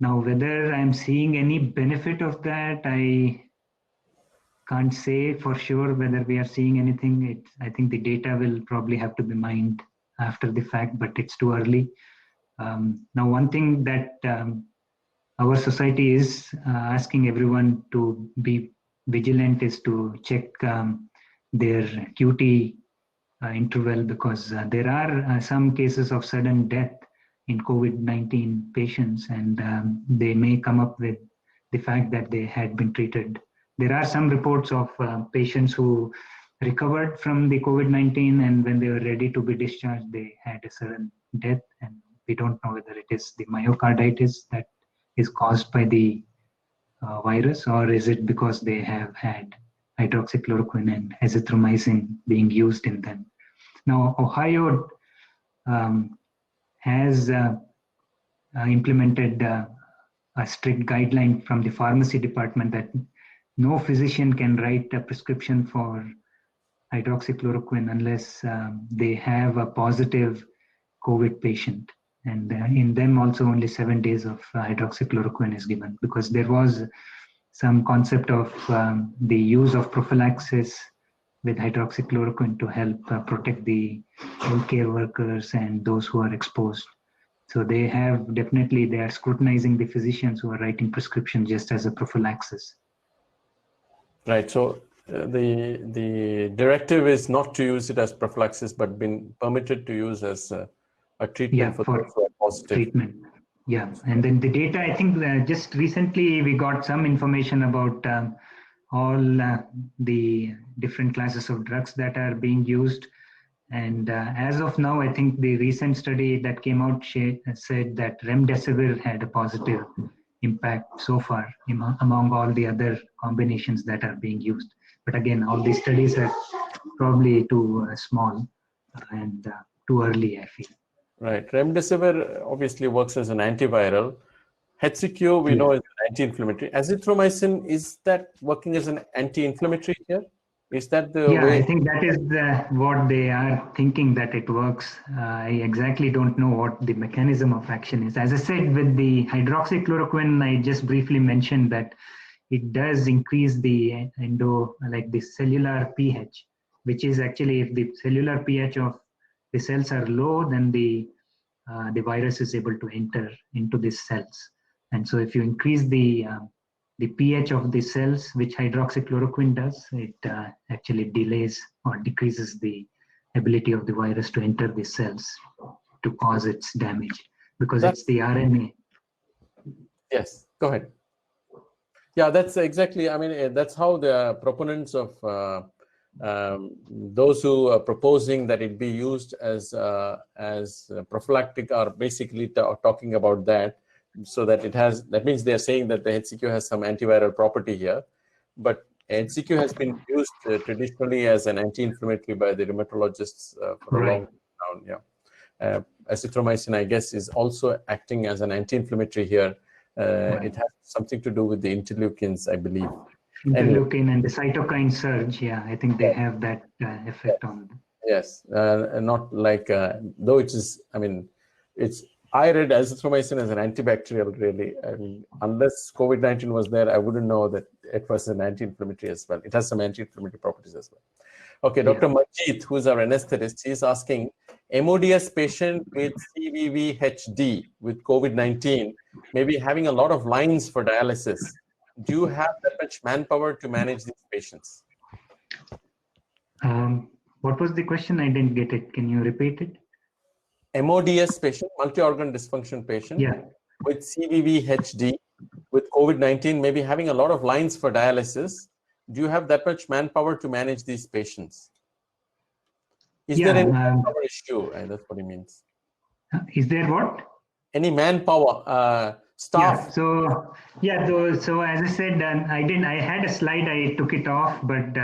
Now, whether I'm seeing any benefit of that, I can't say for sure whether we are seeing anything. I think the data will probably have to be mined after the fact, but it's too early. Now, one thing that our society is asking everyone to be vigilant is to check their QT interval, because there are some cases of sudden death in COVID-19 patients, and they may come up with the fact that they had been treated. There are some reports of patients who recovered from the COVID-19, and when they were ready to be discharged, they had a sudden death, and we don't know whether it is the myocarditis that is caused by the virus, or is it because they have had hydroxychloroquine and azithromycin being used in them. Now, Ohio has implemented a strict guideline from the pharmacy department that no physician can write a prescription for hydroxychloroquine unless they have a positive COVID patient. And in them also only 7 days of hydroxychloroquine is given, because there was some concept of the use of prophylaxis with hydroxychloroquine to help protect the healthcare workers and those who are exposed. So they are scrutinizing the physicians who are writing prescriptions just as a prophylaxis. Right. So the directive is not to use it as prophylaxis, but been permitted to use as a treatment for those who are positive. Treatment. Yeah, and then the data, I think just recently we got some information about all the different classes of drugs that are being used. And as of now, I think the recent study that came out said that remdesivir had a positive impact so far among all the other combinations that are being used. But again, all these studies are probably too small and too early, I feel. Right. Remdesivir obviously works as an antiviral. HCQ, we know, is an anti-inflammatory. Azithromycin, is that working as an anti-inflammatory here? Is that the way? I think that is what they are thinking that it works. I exactly don't know what the mechanism of action is. As I said, with the hydroxychloroquine, I just briefly mentioned that it does increase the the cellular pH, which is actually, if the cellular pH of the cells are low, then the virus is able to enter into these cells. And so if you increase the pH of the cells, which hydroxychloroquine does, it actually delays or decreases the ability of the virus to enter the cells to cause its damage, because it's the RNA. Yes, go ahead. Yeah, that's exactly, I mean, that's how the proponents of those who are proposing that it be used as prophylactic are basically talking about that. So that it has, that means they're saying that the HCQ has some antiviral property here, but HCQ has been used traditionally as an anti-inflammatory by the rheumatologists for a long time. Yeah, azithromycin, I guess, is also acting as an anti-inflammatory here. It has something to do with the interleukins, I believe. Interleukin and the cytokine surge. Yeah, I think they have that effect on them. Yes, not like though it is. I mean, I read azithromycin as an antibacterial, really. I mean, unless COVID-19 was there, I wouldn't know that it was an anti-inflammatory as well. It has some anti-inflammatory properties as well. Okay, Dr. Majid, who is our anesthetist, he's asking, MODS patient with CVVHD with COVID-19 may be having a lot of lines for dialysis. Do you have that much manpower to manage these patients? What was the question? I didn't get it. Can you repeat it? MODS patient, multi-organ dysfunction patient with CVVHD with COVID-19 may be having a lot of lines for dialysis. Do you have that much manpower to manage these patients? Is there any manpower issue? That's what he means. Is there what? Any manpower, staff? So as I said, I had a slide, I took it off, but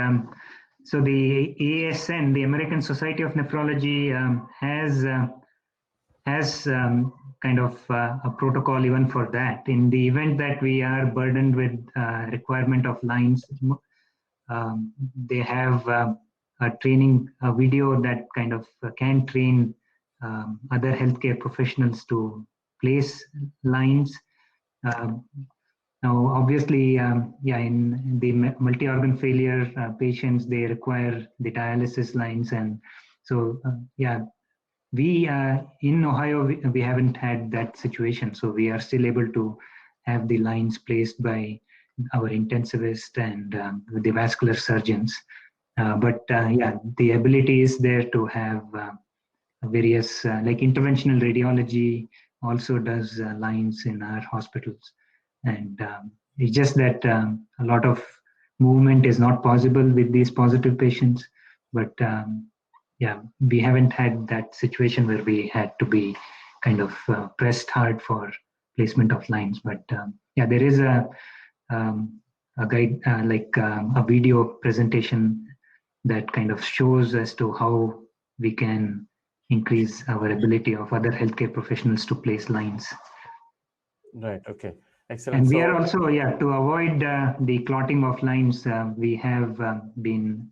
so the ASN, the American Society of Nephrology, has kind of a protocol even for that. In the event that we are burdened with requirement of lines, they have a training a video that kind of can train other healthcare professionals to place lines. Now, obviously, in the multi-organ failure patients, they require the dialysis lines, and so we in Ohio we haven't had that situation, so we are still able to have the lines placed by our intensivist and the vascular surgeons. But the ability is there to have various like interventional radiology also does lines in our hospitals, and it's just that a lot of movement is not possible with these positive patients. But we haven't had that situation where we had to be kind of pressed hard for placement of lines. But there is a guide a video presentation that kind of shows as to how we can increase our ability of other healthcare professionals to place lines. Right. Okay. Excellent. And we are also, to avoid the clotting of lines, we have been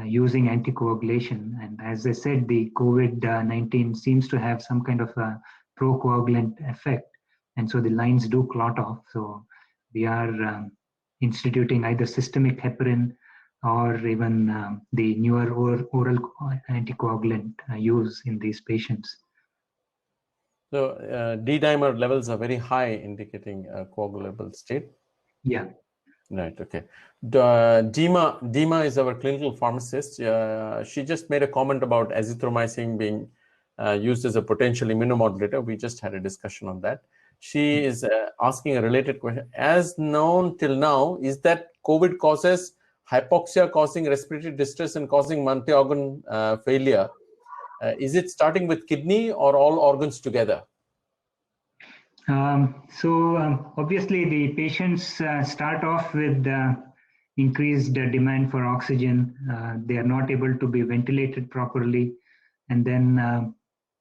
using anticoagulation. And as I said, the COVID-19 seems to have some kind of a procoagulant effect. And so the lines do clot off. So we are instituting either systemic heparin or even the newer oral anticoagulant use in these patients. So D-dimer levels are very high, indicating a coagulable state. Yeah. Right. Okay. Dima is our clinical pharmacist. She just made a comment about azithromycin being used as a potential immunomodulator. We just had a discussion on that. She is asking a related question. As known till now, is that COVID causes hypoxia, causing respiratory distress and causing multi-organ failure? Is it starting with kidney or all organs together? Obviously the patients start off with increased demand for oxygen. They are not able to be ventilated properly. And then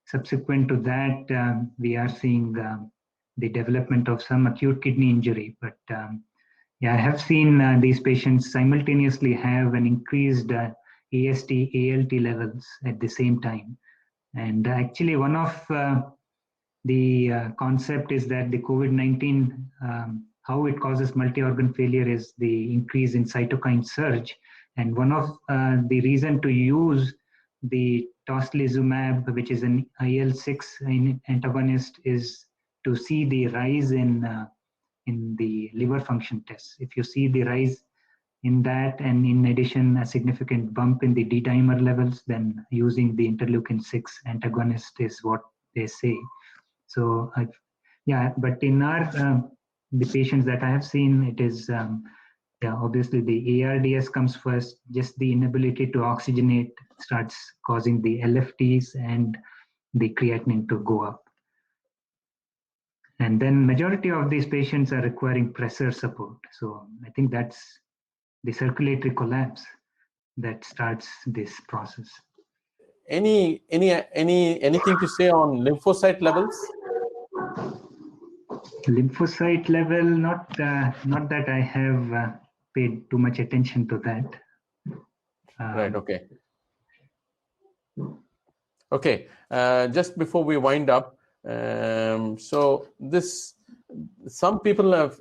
subsequent to that, we are seeing the development of some acute kidney injury. But I have seen these patients simultaneously have an increased AST, ALT levels at the same time. And actually one of the concept is that the COVID-19, how it causes multi-organ failure is the increase in cytokine surge. And one of the reason to use the tocilizumab, which is an IL-6 antagonist, is to see the rise in the liver function tests. If you see the rise in that, and in addition, a significant bump in the D-dimer levels, then using the interleukin-6 antagonist is what they say. So, but in our the patients that I have seen, it is obviously the ARDS comes first. Just the inability to oxygenate starts causing the LFTs and the creatinine to go up. And then majority of these patients are requiring pressor support. So I think that's the circulatory collapse that starts this process. Anything to say on lymphocyte levels? Lymphocyte level, not that I have paid too much attention to that. Right. Okay. Okay. Just before we wind up, so this some people have,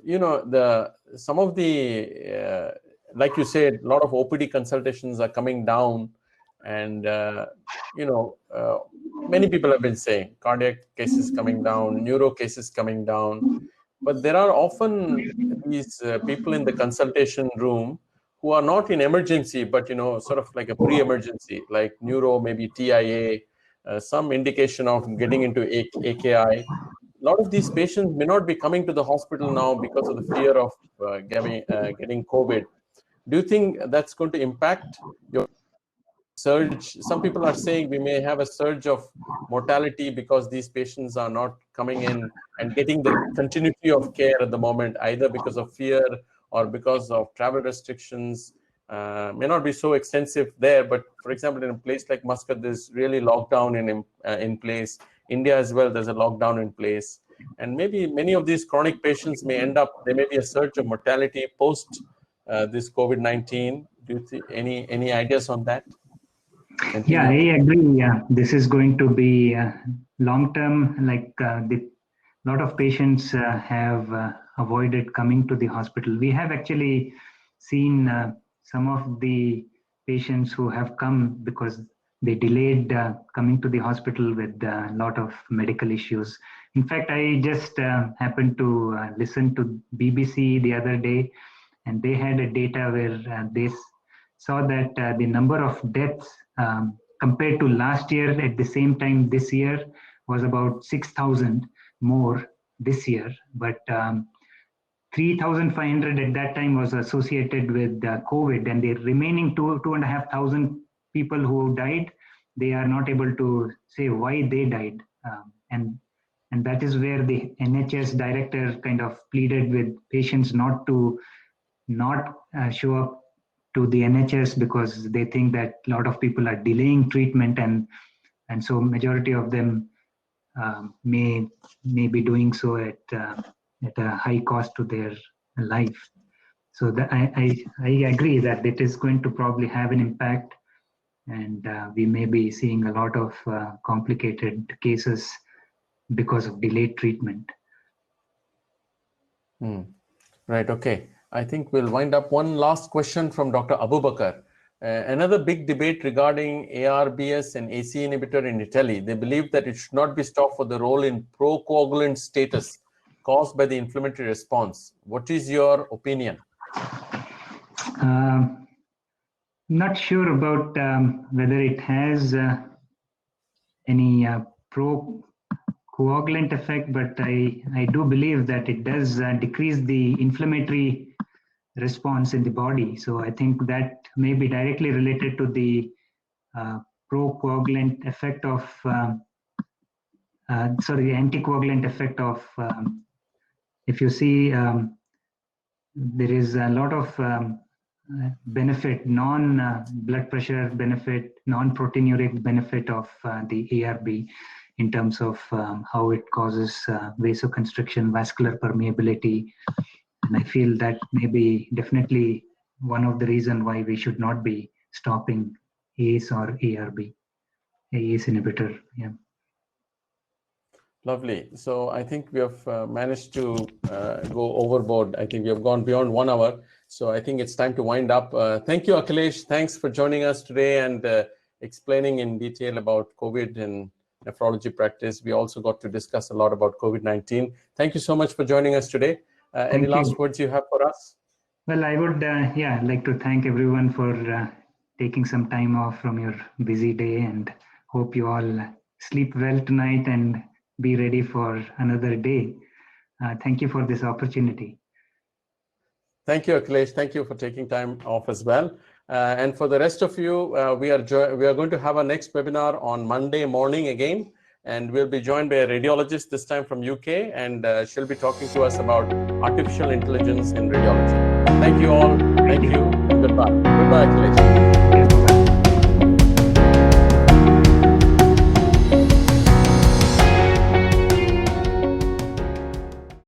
some of the, like you said, a lot of OPD consultations are coming down, and many people have been saying cardiac cases coming down, neuro cases coming down, but there are often these people in the consultation room who are not in emergency, but sort of like a pre-emergency, like neuro, maybe TIA, some indication of getting into AKI. A lot of these patients may not be coming to the hospital now because of the fear of getting COVID. Do you think that's going to impact your surge? Some people are saying we may have a surge of mortality because these patients are not coming in and getting the continuity of care at the moment, either because of fear or because of travel restrictions. May not be so extensive there, but for example, in a place like Muscat, there's really lockdown in place. India as well, there's a lockdown in place. And maybe many of these chronic patients may end up, there may be a surge of mortality post this COVID-19. Do you think any ideas on that? Yeah, I agree. Yeah, this is going to be long term. Like the lot of patients have avoided coming to the hospital. We have actually seen some of the patients who have come because they delayed coming to the hospital with a lot of medical issues. In fact, I just happened to listen to BBC the other day, and they had a data where they saw that the number of deaths compared to last year at the same time this year was about 6,000 more this year, but 3,500 at that time was associated with COVID, and the remaining 2,500 people who died, they are not able to say why they died, and that is where the NHS director kind of pleaded with patients not to show up to the NHS because they think that a lot of people are delaying treatment, and so majority of them may be doing so at a high cost to their life. So I agree that it is going to probably have an impact, and we may be seeing a lot of complicated cases because of delayed treatment. Right. Okay. I think we'll wind up. One last question from Dr. Abubakar. Another big debate regarding ARBS and AC inhibitor in Italy. They believe that it should not be stopped for the role in procoagulant status caused by the inflammatory response. What is your opinion? Not sure about whether it has any procoagulant effect, but I do believe that it does decrease the inflammatory response in the body. So I think that may be directly related to the procoagulant effect of, anticoagulant effect of, if you see, there is a lot of benefit, non-blood pressure benefit, non-proteinuric benefit of the ARB in terms of how it causes vasoconstriction, vascular permeability. And I feel that may be definitely one of the reasons why we should not be stopping ACE or ARB, ACE inhibitor. Yeah. Lovely. So I think we have managed to go overboard. I think we have gone beyond 1 hour. So I think it's time to wind up. Thank you, Akhilesh. Thanks for joining us today and explaining in detail about COVID and nephrology practice. We also got to discuss a lot about COVID-19. Thank you so much for joining us today. Any last words you have for us? Well, I would like to thank everyone for taking some time off from your busy day, and hope you all sleep well tonight and be ready for another day. Thank you for this opportunity. Thank you, Akhilesh. Thank you for taking time off as well. And for the rest of you, we are going to have our next webinar on Monday morning again. And we'll be joined by a radiologist, this time from UK, and she'll be talking to us about artificial intelligence in radiology. Thank you all. Thank you. Goodbye. Goodbye, Akhilesh.